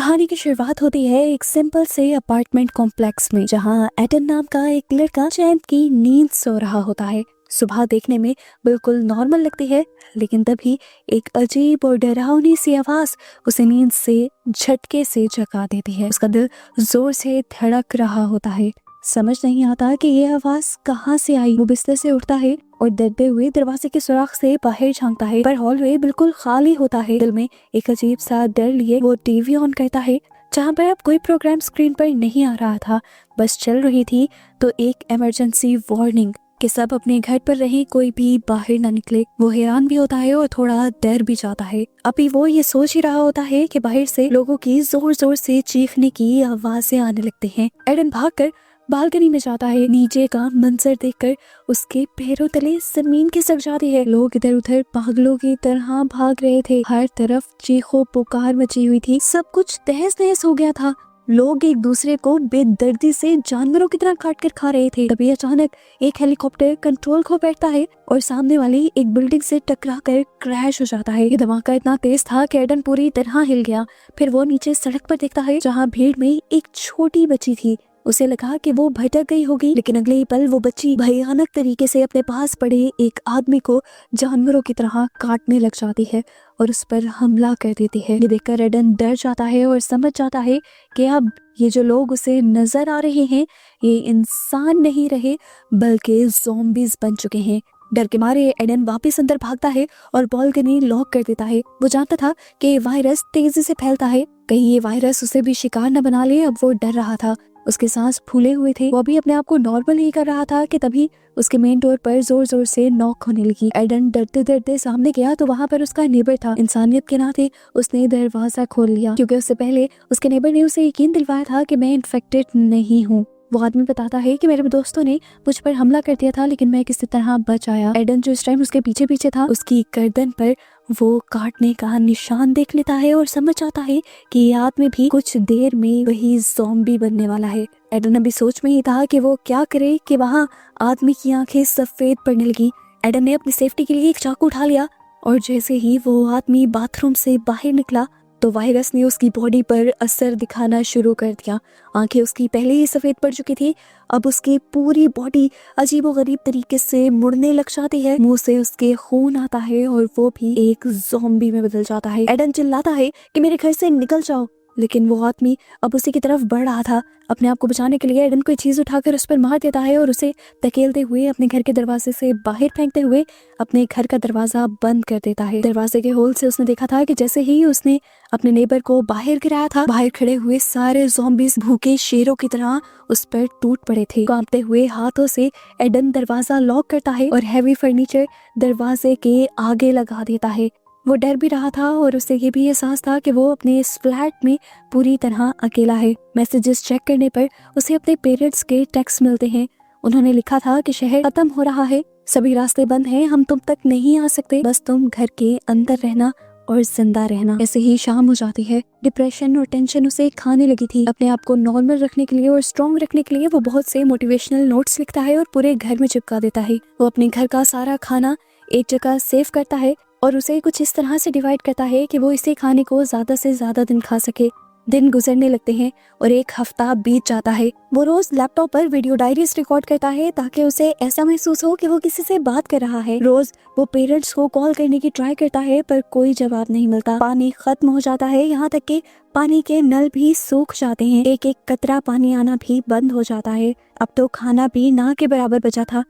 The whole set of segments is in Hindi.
कहानी की शुरुआत होती है एक सिंपल से अपार्टमेंट कॉम्प्लेक्स में, जहां एडन नाम का एक लड़का चैन की नींद सो रहा होता है। सुबह देखने में बिल्कुल नॉर्मल लगती है, लेकिन तभी एक अजीब और डरावनी सी आवाज उसे नींद से झटके से जगा देती है। उसका दिल जोर से धड़क रहा होता है। समझ नहीं आता कि ये आवाज कहाँ से आई। वो बिस्तर से उठता है और डरते हुए दरवाजे के सुराख से बाहर झांकता है, पर हॉलवे बिल्कुल खाली होता है। दिल में एक अजीब सा डर लिए वो टीवी ऑन करता है, जहाँ पर अब कोई प्रोग्राम स्क्रीन पर नहीं आ रहा था, बस चल रही थी तो एक इमरजेंसी वार्निंग कि सब अपने घर पर रहे, कोई भी बाहर ना निकले। वो हैरान भी होता है और थोड़ा डर भी जाता है। अभी वो ये सोच ही रहा होता है कि बाहर से लोगों की जोर जोर से चीखने की आवाजें आने लगती हैं। एडन भागकर बालकनी में जाता है। नीचे का मंजर देखकर उसके पैरों तले जमीन खिसक जाती है। लोग इधर उधर पागलों की तरह भाग रहे थे। हर तरफ चीखों पुकार मची हुई थी। सब कुछ तहस नहस हो गया था। लोग एक दूसरे को बेदर्दी से जानवरों की तरह काट कर खा रहे थे। तभी अचानक एक हेलीकॉप्टर कंट्रोल खो बैठता है और सामने वाली एक बिल्डिंग से टकरा कर क्रैश हो जाता है। ये धमाका इतना तेज था कि एडन पूरी तरह हिल गया। फिर वो नीचे सड़क पर देखता है, जहाँ भीड़ में एक छोटी बच्ची थी। उसे लगा कि वो भटक गई होगी, लेकिन अगले ही पल वो बच्ची भयानक तरीके से अपने पास पड़े एक आदमी को जानवरों की तरह काटने लग जाती है और उस पर हमला कर देती है। ये देखकर एडन डर जाता है और समझ जाता है कि अब ये जो लोग उसे नजर आ रहे हैं, ये इंसान नहीं रहे बल्कि ज़ॉम्बीज़ बन चुके हैं। डर के मारे एडन वापस अंदर भागता है और बालकनी लॉक कर देता है। वो जानता था कि वायरस तेजी से फैलता है, कहीं ये वायरस उसे भी शिकार न बना ले। अब वो डर रहा था, उसके सांस फूले हुए थे। वो भी अपने आप को नॉर्मल ही कर रहा था कि तभी उसके मेन डोर पर जोर जोर से नॉक होने लगी। एडन डरते डरते सामने गया तो वहाँ पर उसका नेबर था। इंसानियत के नाते उसने दरवाजा खोल लिया, क्योंकि उससे पहले उसके नेबर ने उसे यकीन दिलवाया था कि मैं इन्फेक्टेड नहीं हूँ। वो आदमी बताता है कि मेरे दोस्तों ने मुझ पर हमला कर दिया था, लेकिन मैं किसी तरह बच आया। एडन जो इस टाइम उसके पीछे पीछे था, उसकी गर्दन पर वो काटने का निशान देख लेता है और समझ आता है कि ये आदमी भी कुछ देर में वही ज़ॉम्बी बनने वाला है। एडन अभी सोच में ही था कि वो क्या करे कि वहाँ आदमी की आंखें सफेद पड़ने लगी। एडन ने अपनी सेफ्टी के लिए एक चाकू उठा लिया और जैसे ही वो आदमी बाथरूम से बाहर निकला तो वायरस ने उसकी बॉडी पर असर दिखाना शुरू कर दिया। आंखें उसकी पहले ही सफेद पड़ चुकी थी, अब उसकी पूरी बॉडी अजीबोगरीब तरीके से मुड़ने लग जाती है। मुंह से उसके खून आता है और वो भी एक ज़ॉम्बी में बदल जाता है। एडन चिल्लाता है कि मेरे घर से निकल जाओ, लेकिन वो आदमी अब उसी की तरफ बढ़ रहा था। अपने आप को बचाने के लिए एडन कोई चीज उठाकर उस पर मार देता है और उसे धकेलते हुए अपने घर के दरवाजे से बाहर फेंकते हुए अपने घर का दरवाजा बंद कर देता है। दरवाजे के होल से उसने देखा था कि जैसे ही उसने अपने नेबर को बाहर गिराया था, बाहर खड़े हुए सारे ज़ॉम्बीज़ भूखे शेरों की तरह उस पर टूट पड़े थे। कांपते हुए हाथों से एडन दरवाजा लॉक करता है और हैवी फर्नीचर दरवाजे के आगे लगा देता है। वो डर भी रहा था और उसे ये भी एहसास था कि वो अपने इस फ्लैट में पूरी तरह अकेला है। मैसेजेस चेक करने पर उसे अपने पेरेंट्स के टेक्स्ट मिलते हैं। उन्होंने लिखा था कि शहर खत्म हो रहा है, सभी रास्ते बंद हैं, हम तुम तक नहीं आ सकते, बस तुम घर के अंदर रहना और जिंदा रहना। ऐसे ही शाम हो जाती है। डिप्रेशन और टेंशन उसे खाने लगी थी। अपने आप को नॉर्मल रखने के लिए और स्ट्रॉन्ग रखने के लिए वो बहुत से मोटिवेशनल नोट्स लिखता है और पूरे घर में चिपका देता है। वो अपने घर का सारा खाना एक जगह सेव करता है और उसे कुछ इस तरह से डिवाइड करता है कि वो इसी खाने को ज्यादा से ज्यादा दिन खा सके। दिन गुजरने लगते हैं और एक हफ्ता बीत जाता है। वो रोज लैपटॉप पर वीडियो डायरीज रिकॉर्ड करता है ताकि उसे ऐसा महसूस हो कि वो किसी से बात कर रहा है। रोज वो पेरेंट्स को कॉल करने की ट्राई करता है, पर कोई जवाब नहीं मिलता। पानी खत्म हो जाता है, यहाँ तक कि पानी के नल भी सूख जाते हैं। एक एक कतरा पानी आना भी बंद हो जाता है। अब तो खाना भी ना के बराबर बचा था।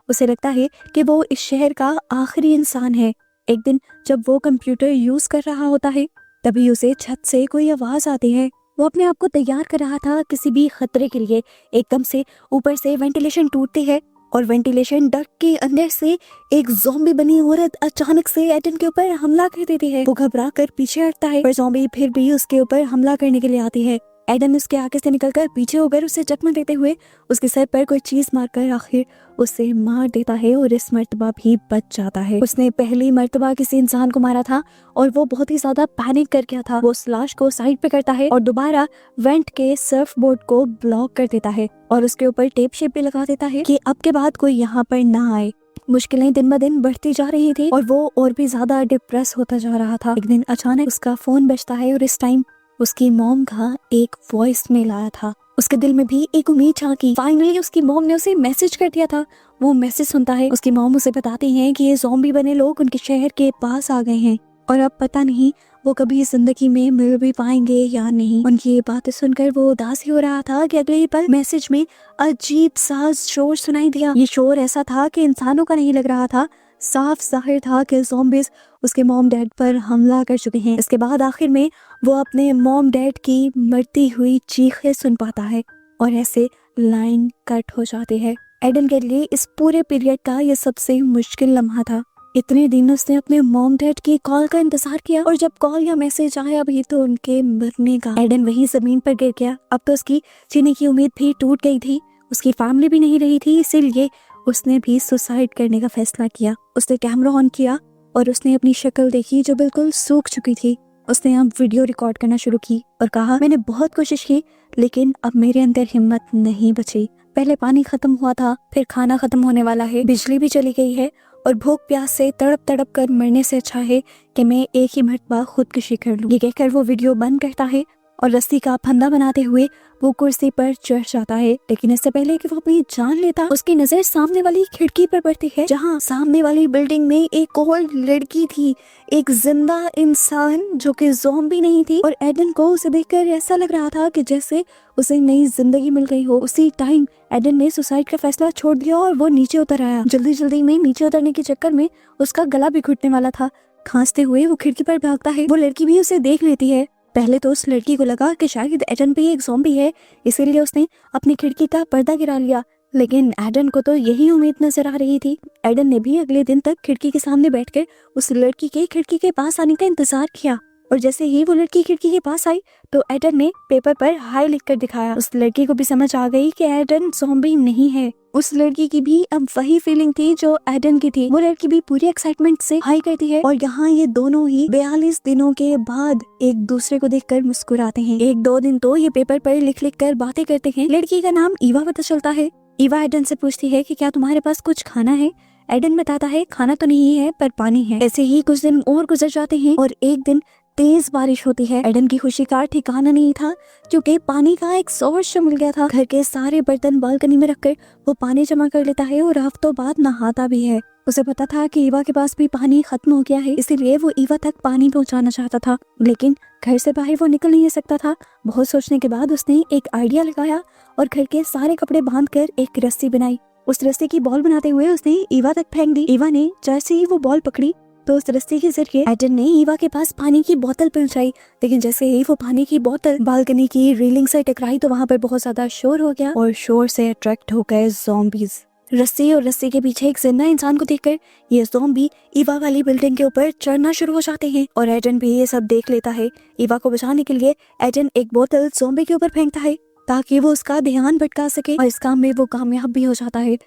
उसे लगता है कि वो इस शहर का आखिरी इंसान है। एक दिन जब वो कंप्यूटर यूज कर रहा होता है, तभी उसे छत से कोई आवाज आती है। वो अपने आप को तैयार कर रहा था किसी भी खतरे के लिए। एकदम से ऊपर से वेंटिलेशन टूटती है और वेंटिलेशन डक्ट के अंदर से एक ज़ॉम्बी बनी औरत अचानक से एडन के ऊपर हमला कर देती है। वो घबरा कर पीछे हटता है, पर ज़ॉम्बी फिर भी उसके ऊपर हमला करने के लिए आती है। एडन उसके आगे से निकलकर पीछे होकर उसे जख्म देते हुए उसके सर पर कोई चीज मारकर आखिर उसे मार देता है और इस मर्तबा भी बच जाता है। उसने पहली मर्तबा किसी इंसान को मारा था और वो बहुत ही ज्यादा पैनिक कर गया था। वो उस लाश को साइड पे करता है और दोबारा वेंट के सर्फ बोर्ड को ब्लॉक कर देता है और उसके ऊपर टेप शेप भी लगा देता है कि अब के बाद कोई यहाँ पर ना आए। मुश्किलें दिन ब दिन बढ़ती जा रही थी और वो और भी ज्यादा डिप्रेस होता जा रहा था। एक दिन अचानक उसका फोन बजता है और इस टाइम उसकी मॉम का एक वॉइस मेल आया था। उसके दिल में भी एक उम्मीद झांकी। फाइनली उसकी मॉम ने उसे मैसेज कर दिया था। वो मैसेज सुनता है, उसकी मॉम उसे बताती है कि ये ज़ॉम्बी बने लोग उनके शहर के पास आ गए हैं और अब पता नहीं वो कभी जिंदगी में मिल भी पाएंगे या नहीं। उनकी ये बातें सुनकर वो उदास ही हो रहा था कि अगले ही पल मैसेज में अजीब सा शोर सुनाई दिया। ये शोर ऐसा था कि इंसानों का नहीं लग रहा था। साफ जाहिर था कि ज़ॉम्बीज़ उसके मॉम डैड पर हमला कर चुके हैं। इसके बाद आखिर में वो अपने मॉम डैड की मरती हुई चीखें सुन पाता है और ऐसे लाइन कट हो जाती है। एडन के लिए इस पूरे पीरियड का ये सबसे मुश्किल लम्हा था। इतने दिन उसने अपने मॉम डैड की कॉल का इंतजार किया और जब कॉल या मैसेज आया अभी तो उनके मरने का। एडन वहीं जमीन पर गिर गया। अब तो उसकी जीने की उम्मीद भी टूट गई थी। उसकी फैमिली भी नहीं रही थी, इसीलिए उसने भी सुसाइड करने का फैसला किया। उसने कैमरा ऑन किया और उसने अपनी शक्ल देखी जो बिल्कुल सूख चुकी थी। उसने अब वीडियो रिकॉर्ड करना शुरू की और कहा, मैंने बहुत कोशिश की लेकिन अब मेरे अंदर हिम्मत नहीं बची। पहले पानी खत्म हुआ था, फिर खाना खत्म होने वाला है, बिजली भी चली गई है और भूख प्यास से तड़प तड़प कर मरने से अच्छा है कि मैं एक ही मर्तबा खुदकुशी कर लूं। ये कहकर वो वीडियो बंद करता है और रस्सी का फंदा बनाते हुए वो कुर्सी पर चढ़ जाता है। लेकिन इससे पहले कि वो अपनी जान लेता, उसकी नजर सामने वाली खिड़की पर पड़ती है जहाँ सामने वाली बिल्डिंग में एक और लड़की थी, एक जिंदा इंसान जो कि ज़ॉम्बी नहीं थी। और एडन को उसे देखकर ऐसा लग रहा था कि जैसे उसे नई जिंदगी मिल गई हो। उसी टाइम एडन ने सुसाइड का फैसला छोड़ दिया और वो नीचे उतर आया। जल्दी जल्दी में नीचे उतरने के चक्कर में उसका गला भी घुटने वाला था। खांसते हुए वो खिड़की पर भागता है। वो लड़की भी उसे देख लेती है। पहले तो उस लड़की को लगा कि शायद एडन भी एक ज़ॉम्बी है, इसीलिए उसने अपनी खिड़की का पर्दा गिरा लिया। लेकिन एडन को तो यही उम्मीद नजर आ रही थी। एडन ने भी अगले दिन तक खिड़की के सामने बैठकर उस लड़की के खिड़की के पास आने का इंतजार किया और जैसे ही वो लड़की खिड़की के पास आई तो एडन ने पेपर पर हाई लिखकर दिखाया। उस लड़की को भी समझ आ गई कि एडन ज़ॉम्बी नहीं है। उस लड़की की भी अब वही फीलिंग थी जो एडन की थी। वो लड़की भी पूरी एक्साइटमेंट से हाई करती है और यहाँ ये दोनों ही 42 दिनों के बाद एक दूसरे को देखकर मुस्कुराते हैं। एक दो दिन तो ये पेपर पर लिख लिख कर बातें करते हैं। लड़की का नाम ईवा पता चलता है। ईवा एडन से पूछती है कि क्या तुम्हारे पास कुछ खाना है। एडन बताता है खाना तो नहीं है पर पानी है। ऐसे ही कुछ दिन और गुजर जाते हैं और एक दिन तेज बारिश होती है। एडन की खुशी का ठिकाना नहीं था क्योंकि पानी का एक सोर्स मिल गया था। घर के सारे बर्तन बालकनी में रखकर वो पानी जमा कर लेता है और हफ्तों बाद नहाता भी है। उसे पता था कि ईवा के पास भी पानी खत्म हो गया है, इसीलिए वो ईवा तक पानी पहुंचाना चाहता था, लेकिन घर से बाहर वो निकल नहीं सकता था। बहुत सोचने के बाद उसने एक आइडिया लगाया और घर के सारे कपड़े बांधकर एक रस्सी बनाई। उस रस्सी की बॉल बनाते हुए उसने ईवा तक फेंक दी। ईवा ने जैसे ही वो बॉल पकड़ी तो उस रस्सी के जरिए एडन ने ईवा के पास पानी की बोतल पहुंचाई। लेकिन जैसे ही वो पानी की बोतल बालकनी की रेलिंग से टकराई तो वहाँ पर बहुत ज्यादा शोर हो गया और शोर से अट्रैक्ट हो गए ज़ॉम्बीज। रस्सी और रस्सी के पीछे एक जिंदा इंसान को देखकर ये ज़ॉम्बी ईवा वाली बिल्डिंग के ऊपर चढ़ना शुरू हो जाते हैं और एडन भी ये सब देख लेता है। ईवा को बचाने के लिए एडन एक बोतल ज़ॉम्बी के ऊपर फेंकता है ताकि वो उसका ध्यान भटका सके और इस काम में वो कामयाब भी हो जाता है।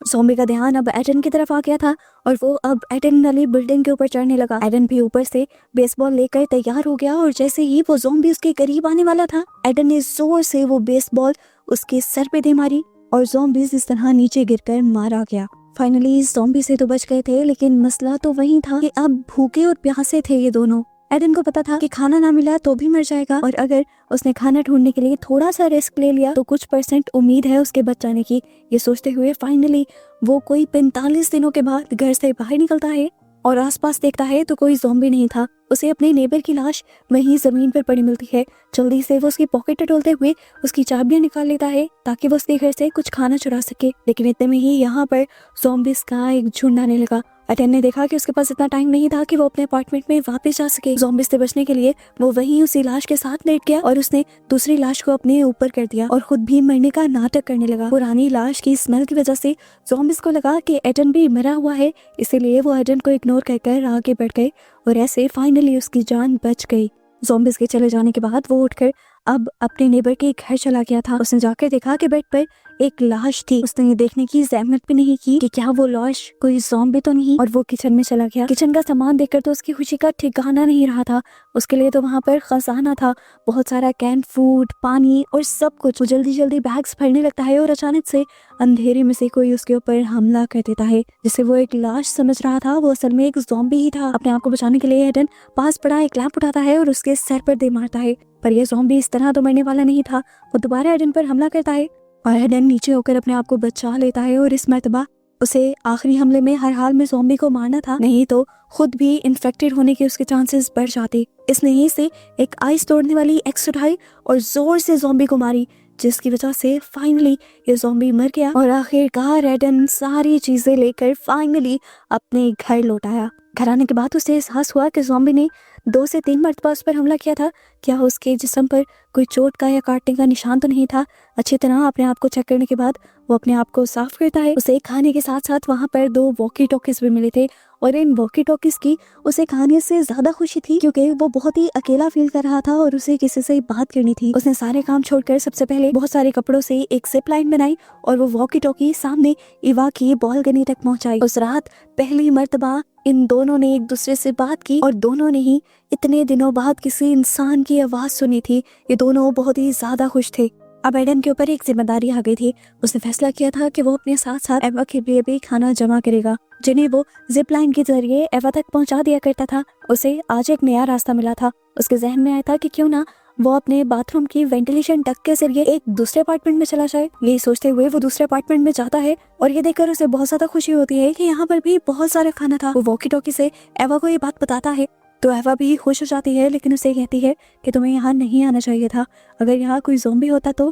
ज़ॉम्बी का ध्यान अब एडन की तरफ आ गया था और वो अब एडन वाली बिल्डिंग के ऊपर चढ़ने लगा। एडन भी ऊपर से बेसबॉल लेकर तैयार हो गया और जैसे ही वो ज़ॉम्बी उसके करीब आने वाला था एडन ने जोर से वो बेसबॉल उसके सर पे दे मारी और ज़ॉम्बीज इस तरह नीचे गिरकर मारा गया। फाइनली ज़ॉम्बी से तो बच गए थे, लेकिन मसला तो वही था कि अब भूखे और प्यासे थे ये दोनों। एडन को पता था कि खाना ना मिला तो भी मर जाएगा और अगर उसने खाना ढूंढने के लिए थोड़ा सा रिस्क ले लिया तो कुछ % उम्मीद है उसके बच जाने की। ये सोचते हुए फाइनली वो कोई 45 दिनों के बाद घर से बाहर निकलता है और आसपास देखता है तो कोई ज़ॉम्बी नहीं था। उसे अपने नेबर की लाश वहीं जमीन पर पड़ी मिलती है। जल्दी से वो उसकी पॉकेट टटोलते हुए उसकी चाबियां निकाल लेता है ताकि वो उसके घर से कुछ खाना चुरा सके। लेकिन इतने में ही यहाँ पर ज़ॉम्बीज का एक झुंड आने लगा। एडन ने देखा कि उसके पास इतना टाइम नहीं था कि वो अपने अपार्टमेंट में वापस जा सके। ज़ॉम्बीज से बचने के लिए वो वहीं उसी लाश के साथ लेट गया और उसने दूसरी लाश को अपने ऊपर कर दिया और खुद भी मरने का नाटक करने लगा। पुरानी लाश की स्मेल की वजह से ज़ॉम्बीज को लगा कि एडन भी मरा हुआ है, इसीलिए वो एडन को इग्नोर कर आगे बढ़ गए और ऐसे फाइनली उसकी जान बच गई। ज़ॉम्बीज के चले जाने के बाद वो उठकर अब अपने नेबर के घर चला गया था। उसने जाकर देखा कि बेड पर एक लाश थी। उसने ये देखने की जहमत भी नहीं की कि क्या वो लाश कोई ज़ॉम्बी तो नहीं, और वो किचन में चला गया। किचन का सामान देखकर तो उसकी खुशी का ठिकाना नहीं रहा था। उसके लिए तो वहाँ पर खजाना था, बहुत सारा कैन फूड, पानी और सब कुछ। वो जल्दी जल्दी बैग्स भरने लगता है और अचानक से अंधेरे में से कोई उसके ऊपर हमला कर देता है। जिसे वो एक लाश समझ रहा था, वो असल में एक ज़ॉम्बी ही था। अपने आप को बचाने के लिए एडन पास पड़ा एक लैंप उठाता है और उसके सर पर दे मारता है। पर यह ज़ॉम्बी इस तरह तो मरने वाला नहीं था। वो दोबारा एडन पर हमला करता है और एडन नीचे होकर अपने आप को बचा लेता है। और इस मर्तबा उसे आखिरी हमले में हर हाल में ज़ॉम्बी को मारना था, नहीं तो खुद भी इन्फेक्टेड होने के उसके चांसेस बढ़ जाते। इसने यहीं से एक आइस तोड़ने वाली एक्स उठाई और जोर से ज़ॉम्बी को मारी, जिसकी वजह से फाइनली ये ज़ॉम्बी मर गया। और आखिरकार एडन सारी चीजें लेकर फाइनली अपने घर लौट आया। घर आने के बाद उसे एहसास हुआ कि ज़ॉम्बी ने 2 से 3 मरतबा उस पर हमला किया था। क्या उसके जिस्म पर कोई चोट का या काटने का निशान तो नहीं था? अच्छी तरह अपने आप को चेक करने के बाद वो अपने आप को साफ करता है। उसे खाने के साथ साथ वहाँ पर 2 वॉकी टॉकीज भी मिले थे और इन वॉकी टॉकीज की उसे खाने से ज्यादा खुशी थी, क्योंकि वो बहुत ही अकेला फील कर रहा था और उसे किसी से बात करनी थी। उसने सारे काम छोड़कर सबसे पहले बहुत सारे कपड़ों से एक जिप लाइन बनाई और वो वॉकी टॉकी सामने इवा की बालकनी तक पहुंचाई। उस रात पहली मर्तबा इन दोनों ने एक दूसरे से बात की और दोनों ने ही इतने दिनों बाद किसी इंसान की आवाज सुनी थी। ये दोनों बहुत ही ज्यादा खुश थे। अब एडन के ऊपर एक जिम्मेदारी आ गई थी। उसने फैसला किया था कि वो अपने साथ साथ एवा के लिए भी खाना जमा करेगा, जिन्हें वो जिप लाइन के जरिए एवा तक पहुंचा दिया करता था। उसे आज एक नया रास्ता मिला था। उसके जहन में आया था कि क्यों ना वो अपने बाथरूम की वेंटिलेशन डक्ट के जरिए एक दूसरे अपार्टमेंट में चला जाए। यही सोचते हुए वो दूसरे अपार्टमेंट में जाता है और ये देखकर उसे बहुत ज्यादा खुशी होती है कि यहाँ पर भी बहुत सारा खाना था। वो वॉकी टॉकी से एवा को ये बात बताता है तो एवा भी खुश हो जाती है, लेकिन उसे कहती है कि तुम्हें यहाँ नहीं आना चाहिए था। अगर यहाँ कोई ज़ॉम्बी होता तो।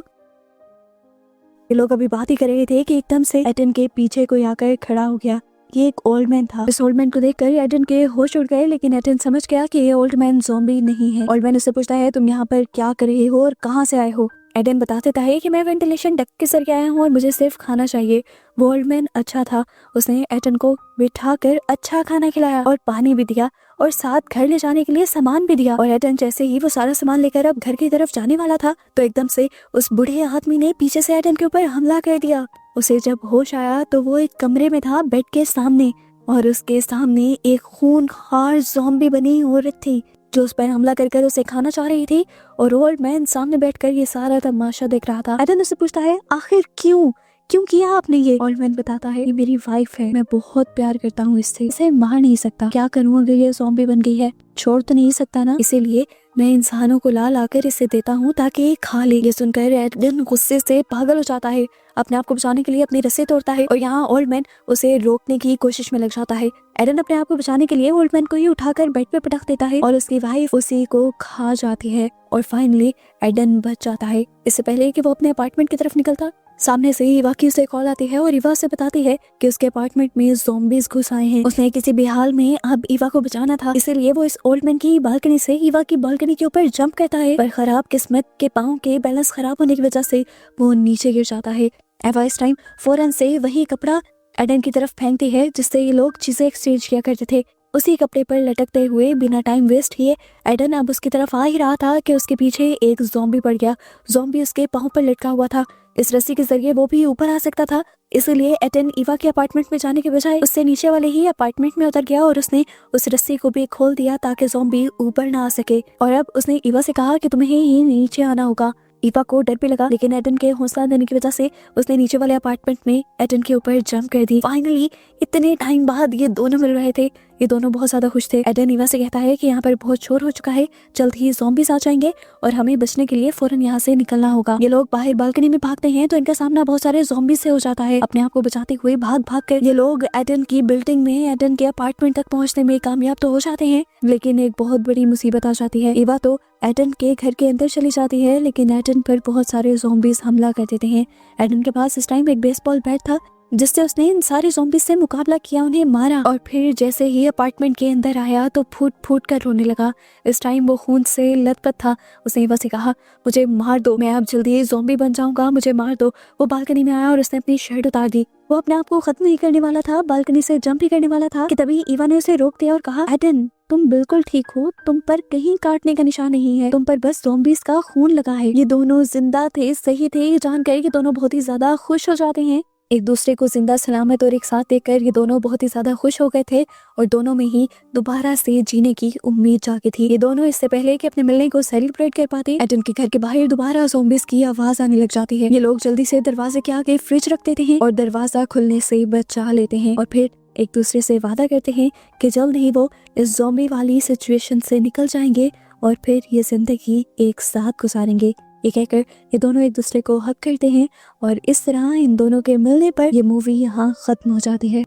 ये लोग अभी बात ही कर रहे थे कि एकदम से एडन के पीछे कोई आकर खड़ा हो गया। ये एक ओल्ड मैन था। इस ओल्ड मैन को देखकर एडन के होश उड़ गए, लेकिन एडन समझ गया कि ये ओल्ड मैन ज़ॉम्बी नहीं है। ओल्ड मैन उससे पूछता है तुम यहाँ पर क्या कर रहे हो और कहाँ से आए हो? एडन बता देता है कि मैं वेंटिलेशन डक्ट के जरिए आया हूँ और मुझे सिर्फ खाना चाहिए। वो ओल्ड मैन अच्छा था। उसने एडन को बिठा कर अच्छा खाना खिलाया और पानी भी दिया और साथ घर ले जाने के लिए सामान भी दिया। और एडन जैसे ही वो सारा सामान लेकर अब घर की तरफ जाने वाला था तो एकदम से उस बूढ़े आदमी ने पीछे से एडन के ऊपर हमला कर दिया। उसे जब होश आया तो वो एक कमरे में था बेड के सामने, और उसके सामने एक खूंखार ज़ॉम्बी बनी औरत थी जो उस पर हमला कर उसे खाना चाह रही थी। और ओल्ड मैन सामने बैठकर ये सारा तमाशा देख रहा था। एडन उससे पूछता है आखिर क्यों किया आपने ये? ओल्ड मैन बताता है ये मेरी वाइफ है, मैं बहुत प्यार करता हूँ इससे, इसे मार नहीं सकता। क्या करूँ अगर ये ज़ॉम्बी बन गई है? छोड़ तो नहीं सकता ना, इसीलिए मैं इंसानों को ला लाकर इसे देता हूँ ताकि ये खा ले। ये सुनकर एडन गुस्से से पागल हो जाता है, अपने आप को बचाने के लिए अपनी रस्सी तोड़ता है और यहाँ ओल्ड मैन उसे रोकने की कोशिश में लग जाता है। एडन अपने आप को बचाने के लिए ओल्ड मैन को ही उठाकर बेड पे पटक देता है और उसकी वाइफ उसी को खा जाती है और फाइनली एडन बच जाता है। इससे पहले कि वो अपने अपार्टमेंट की तरफ निकलता, सामने से इवा की उसे कॉल आती है और इवा से बताती है कि उसके अपार्टमेंट में ज़ॉम्बीज घुस आए हैं। उसने किसी भी हाल में अब इवा को बचाना था, इसीलिए वो इस ओल्ड मैन की बालकनी से इवा की बालकनी के ऊपर जंप करता है, पर खराब किस्मत के पाँव के बैलेंस खराब होने की वजह से वो नीचे गिर जाता है। एवा इस टाइम फौरन से वही कपड़ा एडन की तरफ फेंकती है जिससे ये लोग चीजें एक्सचेंज किया करते थे। उसी कपड़े पर लटकते हुए बिना टाइम वेस्ट किए एडन अब उसकी तरफ आ ही रहा था कि उसके पीछे एक ज़ॉम्बी पड़ गया। ज़ॉम्बी उसके पाँव पर लटका हुआ था। इस रस्सी के जरिए वो भी ऊपर आ सकता था, इसलिए एडन इवा के अपार्टमेंट में जाने के बजाय उससे नीचे वाले ही अपार्टमेंट में उतर गया और उसने उस रस्सी को भी खोल दिया ताकि ज़ॉम्बी ऊपर ना आ सके। और अब उसने इवा से कहा कि तुम्हें ही नीचे आना होगा। इवा को डर भी लगा, लेकिन एडन के हौसला देने की वजह से उसने नीचे वाले अपार्टमेंट में एडन के ऊपर जंप कर दी। फाइनली इतने टाइम बाद ये दोनों मिल रहे थे। ये दोनों बहुत ज्यादा खुश थे। एडन इवा से कहता है कि यहाँ पर बहुत शोर हो चुका है, जल्द ही ज़ॉम्बीज आ जाएंगे और हमें बचने के लिए फौरन यहाँ से निकलना होगा। ये लोग बाहर बालकनी में भागते हैं तो इनका सामना बहुत सारे ज़ॉम्बी से हो जाता है। अपने आप को बचाते हुए भाग कर ये लोग एडन की बिल्डिंग में एडन के अपार्टमेंट तक पहुँचने में कामयाब तो हो जाते हैं, लेकिन एक बहुत बड़ी मुसीबत आ जाती है। इवा तो एडन के घर के अंदर चली जाती है, लेकिन एडन पर बहुत सारे ज़ॉम्बीज हमला कर देते हैं। एडन के पास इस टाइम एक बेसबॉल बैट था जिससे उसने इन सारे ज़ॉम्बीज से मुकाबला किया, उन्हें मारा और फिर जैसे ही अपार्टमेंट के अंदर आया तो फूट फूट कर रोने लगा। इस टाइम वो खून से लथपथ था। उसने इवा से कहा मुझे मार दो, मैं अब जल्दी ज़ॉम्बी बन जाऊंगा, मुझे मार दो। वो बालकनी में आया और उसने अपनी शर्ट उतार दी। वो अपने आप को खत्म नहीं करने वाला था, बालकनी से जंप ही करने वाला था कि तभी इवा ने उसे रोक दिया और कहा एडन तुम बिल्कुल ठीक हो, तुम पर कहीं काटने का निशान नहीं है, तुम पर बस ज़ॉम्बीज़ का खून लगा है। ये दोनों जिंदा थे, सही थे, ये जानकर कि दोनों बहुत ही ज्यादा खुश हो जाते हैं। एक दूसरे को जिंदा सलामत और एक साथ देखकर ये दोनों बहुत ही ज्यादा खुश हो गए थे और दोनों में ही दोबारा से जीने की उम्मीद जागी थी। ये दोनों इससे पहले कि अपने मिलने को सेलिब्रेट कर पाते, एडन के घर के बाहर दोबारा ज़ॉम्बीज़ की आवाज आने लग जाती है। ये लोग जल्दी से दरवाजे के आगे फ्रिज रख देते हैं और दरवाजा खुलने से बचा लेते हैं और फिर एक दूसरे से वादा करते हैं कि जल्द ही वो इस ज़ॉम्बी वाली सिचुएशन से निकल जाएंगे और फिर ये जिंदगी एक साथ गुजारेंगे। ये कहकर ये दोनों एक दूसरे को हक करते हैं और इस तरह इन दोनों के मिलने पर ये मूवी यहाँ खत्म हो जाती है।